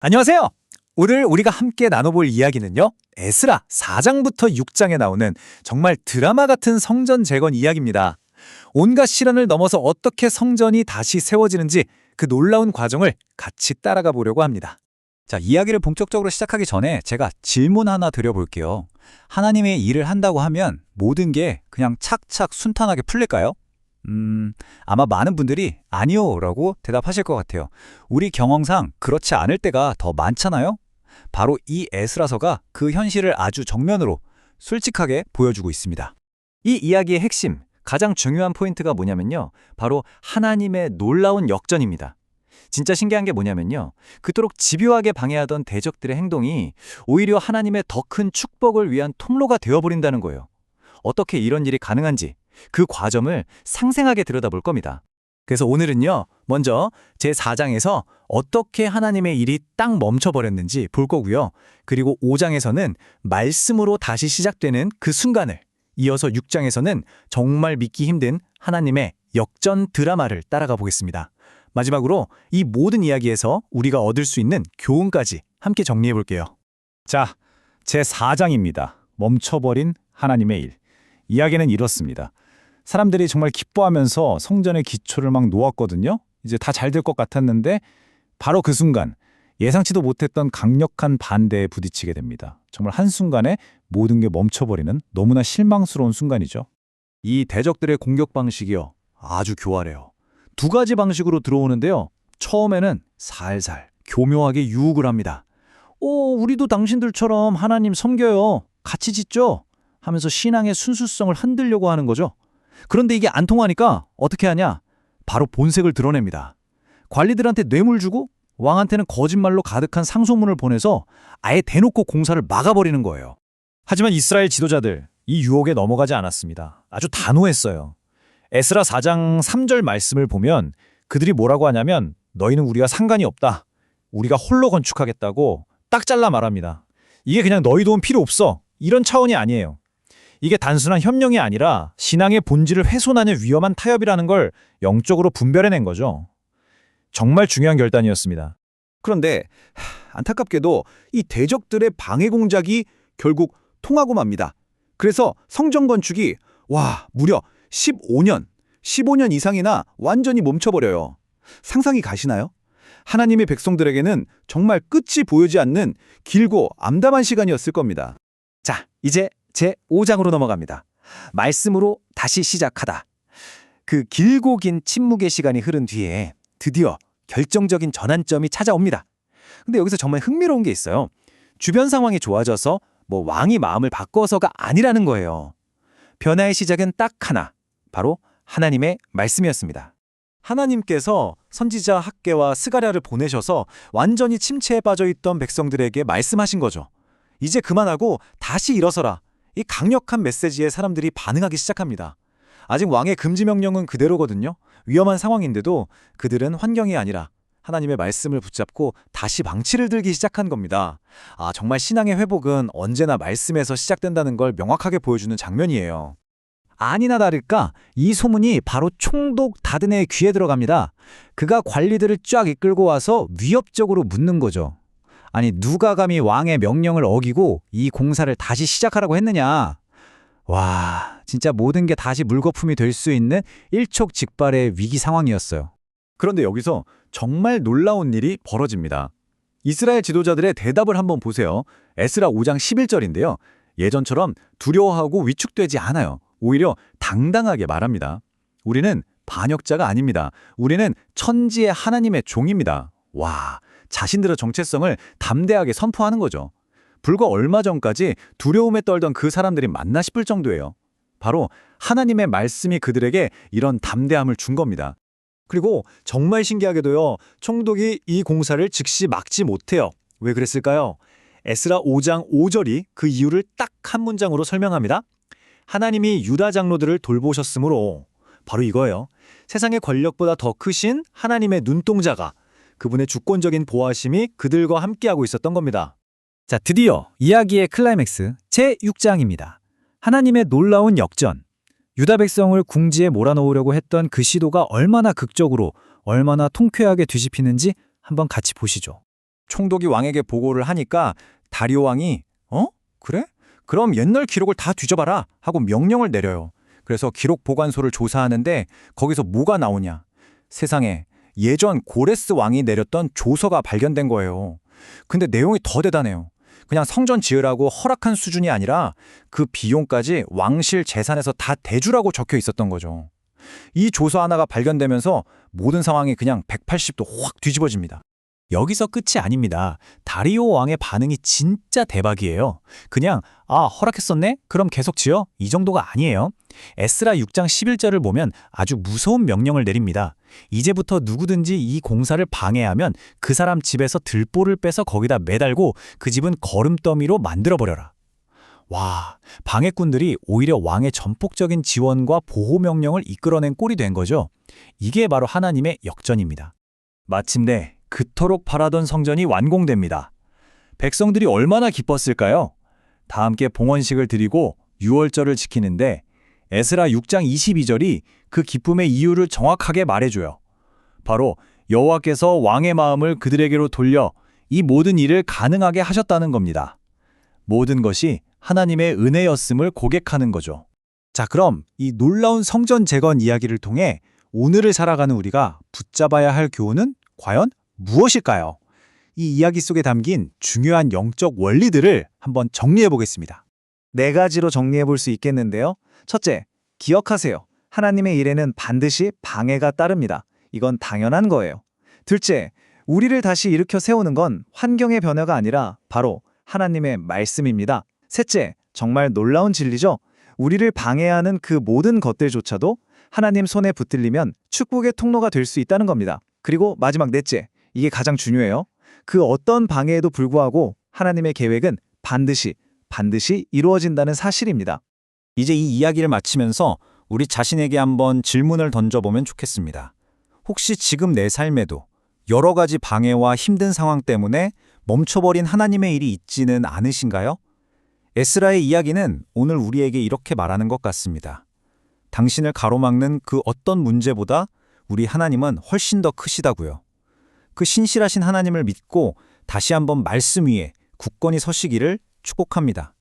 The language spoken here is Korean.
안녕하세요. 오늘 우리가 함께 나눠볼 이야기는요. 에스라 4장부터 6장에 나오는 정말 드라마 같은 성전 재건 이야기입니다. 온갖 시련을 넘어서 어떻게 성전이 다시 세워지는지 그 놀라운 과정을 같이 따라가 보려고 합니다. 자, 이야기를 본격적으로 시작하기 전에 제가 질문 하나 드려볼게요. 하나님의 일을 한다고 하면 모든 게 그냥 착착 순탄하게 풀릴까요? 아마 많은 분들이 아니요 라고 대답하실 것 같아요. 우리 경험상 그렇지 않을 때가 더 많잖아요? 바로 이 에스라서가 그 현실을 아주 정면으로 솔직하게 보여주고 있습니다. 이 이야기의 핵심, 가장 중요한 포인트가 뭐냐면요. 바로 하나님의 놀라운 역전입니다. 진짜 신기한 게 뭐냐면요. 그토록 집요하게 방해하던 대적들의 행동이 오히려 하나님의 더 큰 축복을 위한 통로가 되어버린다는 거예요. 어떻게 이런 일이 가능한지 그 과정을 상생하게 들여다볼 겁니다. 그래서 오늘은요. 먼저 제4장에서 어떻게 하나님의 일이 딱 멈춰버렸는지 볼 거고요. 그리고 5장에서는 말씀으로 다시 시작되는 그 순간을, 이어서 6장에서는 정말 믿기 힘든 하나님의 역전 드라마를 따라가 보겠습니다. 마지막으로 이 모든 이야기에서 우리가 얻을 수 있는 교훈까지 함께 정리해 볼게요. 자, 제4장입니다. 멈춰버린 하나님의 일. 이야기는 이렇습니다. 사람들이 정말 기뻐하면서 성전의 기초를 막 놓았거든요. 이제 다 잘 될 것 같았는데 바로 그 순간 예상치도 못했던 강력한 반대에 부딪히게 됩니다. 정말 한순간에 모든 게 멈춰버리는 너무나 실망스러운 순간이죠. 이 대적들의 공격 방식이요. 아주 교활해요. 두 가지 방식으로 들어오는데요. 처음에는 살살, 교묘하게 유혹을 합니다. 우리도 당신들처럼 하나님 섬겨요. 같이 짓죠? 하면서 신앙의 순수성을 흔들려고 하는 거죠. 그런데 이게 안 통하니까 어떻게 하냐? 바로 본색을 드러냅니다. 관리들한테 뇌물 주고 왕한테는 거짓말로 가득한 상소문을 보내서 아예 대놓고 공사를 막아버리는 거예요. 하지만 이스라엘 지도자들, 이 유혹에 넘어가지 않았습니다. 아주 단호했어요. 에스라 4장 3절 말씀을 보면 그들이 뭐라고 하냐면 너희는 우리와 상관이 없다. 우리가 홀로 건축하겠다고 딱 잘라 말합니다. 이게 그냥 너희 도움 필요 없어. 이런 차원이 아니에요. 이게 단순한 협력이 아니라 신앙의 본질을 훼손하는 위험한 타협이라는 걸 영적으로 분별해낸 거죠. 정말 중요한 결단이었습니다. 그런데 안타깝게도 이 대적들의 방해 공작이 결국 통하고 맙니다. 그래서 성전 건축이 무려 15년 이상이나 완전히 멈춰버려요. 상상이 가시나요? 하나님의 백성들에게는 정말 끝이 보이지 않는 길고 암담한 시간이었을 겁니다. 자, 이제 제5장으로 넘어갑니다. 말씀으로 다시 시작하다. 그 길고 긴 침묵의 시간이 흐른 뒤에 드디어 결정적인 전환점이 찾아옵니다. 근데 여기서 정말 흥미로운 게 있어요. 주변 상황이 좋아져서 왕이 마음을 바꿔서가 아니라는 거예요. 변화의 시작은 딱 하나, 바로 하나님의 말씀이었습니다. 하나님께서 선지자 학개와 스가랴를 보내셔서 완전히 침체에 빠져있던 백성들에게 말씀하신 거죠. 이제 그만하고 다시 일어서라. 이 강력한 메시지에 사람들이 반응하기 시작합니다. 아직 왕의 금지 명령은 그대로거든요. 위험한 상황인데도 그들은 환경이 아니라 하나님의 말씀을 붙잡고 다시 망치를 들기 시작한 겁니다. 정말 신앙의 회복은 언제나 말씀에서 시작된다는 걸 명확하게 보여주는 장면이에요. 아니나 다를까 이 소문이 바로 총독 다드네의 귀에 들어갑니다. 그가 관리들을 쫙 이끌고 와서 위협적으로 묻는 거죠. 아니, 누가 감히 왕의 명령을 어기고 이 공사를 다시 시작하라고 했느냐. 진짜 모든 게 다시 물거품이 될 수 있는 일촉즉발의 위기 상황이었어요. 그런데 여기서 정말 놀라운 일이 벌어집니다. 이스라엘 지도자들의 대답을 한번 보세요. 에스라 5장 11절인데요. 예전처럼 두려워하고 위축되지 않아요. 오히려 당당하게 말합니다. 우리는 반역자가 아닙니다. 우리는 천지의 하나님의 종입니다. 자신들의 정체성을 담대하게 선포하는 거죠. 불과 얼마 전까지 두려움에 떨던 그 사람들이 맞나 싶을 정도예요. 바로 하나님의 말씀이 그들에게 이런 담대함을 준 겁니다. 그리고 정말 신기하게도요. 총독이 이 공사를 즉시 막지 못해요. 왜 그랬을까요? 에스라 5장 5절이 그 이유를 딱 한 문장으로 설명합니다. 하나님이 유다 장로들을 돌보셨으므로. 바로 이거예요. 세상의 권력보다 더 크신 하나님의 눈동자가, 그분의 주권적인 보호하심이 그들과 함께하고 있었던 겁니다. 자, 드디어 이야기의 클라이맥스 제6장입니다. 하나님의 놀라운 역전. 유다 백성을 궁지에 몰아넣으려고 했던 그 시도가 얼마나 극적으로, 얼마나 통쾌하게 뒤집히는지 한번 같이 보시죠. 총독이 왕에게 보고를 하니까 다리오 왕이 그래? 그럼 옛날 기록을 다 뒤져봐라 하고 명령을 내려요. 그래서 기록 보관소를 조사하는데 거기서 뭐가 나오냐? 세상에 예전 고레스 왕이 내렸던 조서가 발견된 거예요. 근데 내용이 더 대단해요. 그냥 성전 지으라고 허락한 수준이 아니라 그 비용까지 왕실 재산에서 다 대주라고 적혀 있었던 거죠. 이 조서 하나가 발견되면서 모든 상황이 그냥 180도 확 뒤집어집니다. 여기서 끝이 아닙니다. 다리오 왕의 반응이 진짜 대박이에요. 그냥 허락했었네? 그럼 계속 지어? 이 정도가 아니에요. 에스라 6장 11절을 보면 아주 무서운 명령을 내립니다. 이제부터 누구든지 이 공사를 방해하면 그 사람 집에서 들보를 빼서 거기다 매달고 그 집은 거름더미로 만들어버려라. 와, 방해꾼들이 오히려 왕의 전폭적인 지원과 보호 명령을 이끌어낸 꼴이 된 거죠. 이게 바로 하나님의 역전입니다. 마침내 그토록 바라던 성전이 완공됩니다. 백성들이 얼마나 기뻤을까요? 다 함께 봉헌식을 드리고 유월절을 지키는데 에스라 6장 22절이 그 기쁨의 이유를 정확하게 말해줘요. 바로 여호와께서 왕의 마음을 그들에게로 돌려 이 모든 일을 가능하게 하셨다는 겁니다. 모든 것이 하나님의 은혜였음을 고백하는 거죠. 자, 그럼 이 놀라운 성전 재건 이야기를 통해 오늘을 살아가는 우리가 붙잡아야 할 교훈은 과연 무엇일까요? 이 이야기 속에 담긴 중요한 영적 원리들을 한번 정리해 보겠습니다. 4가지로 정리해 볼 수 있겠는데요. 첫째, 기억하세요. 하나님의 일에는 반드시 방해가 따릅니다. 이건 당연한 거예요. 둘째, 우리를 다시 일으켜 세우는 건 환경의 변화가 아니라 바로 하나님의 말씀입니다. 셋째, 정말 놀라운 진리죠? 우리를 방해하는 그 모든 것들조차도 하나님 손에 붙들리면 축복의 통로가 될 수 있다는 겁니다. 그리고 마지막 넷째, 이게 가장 중요해요. 그 어떤 방해에도 불구하고 하나님의 계획은 반드시 이루어진다는 사실입니다. 이제 이 이야기를 마치면서 우리 자신에게 한번 질문을 던져보면 좋겠습니다. 혹시 지금 내 삶에도 여러 가지 방해와 힘든 상황 때문에 멈춰버린 하나님의 일이 있지는 않으신가요? 에스라의 이야기는 오늘 우리에게 이렇게 말하는 것 같습니다. 당신을 가로막는 그 어떤 문제보다 우리 하나님은 훨씬 더 크시다고요. 그 신실하신 하나님을 믿고 다시 한번 말씀 위에 굳건히 서시기를 축복합니다.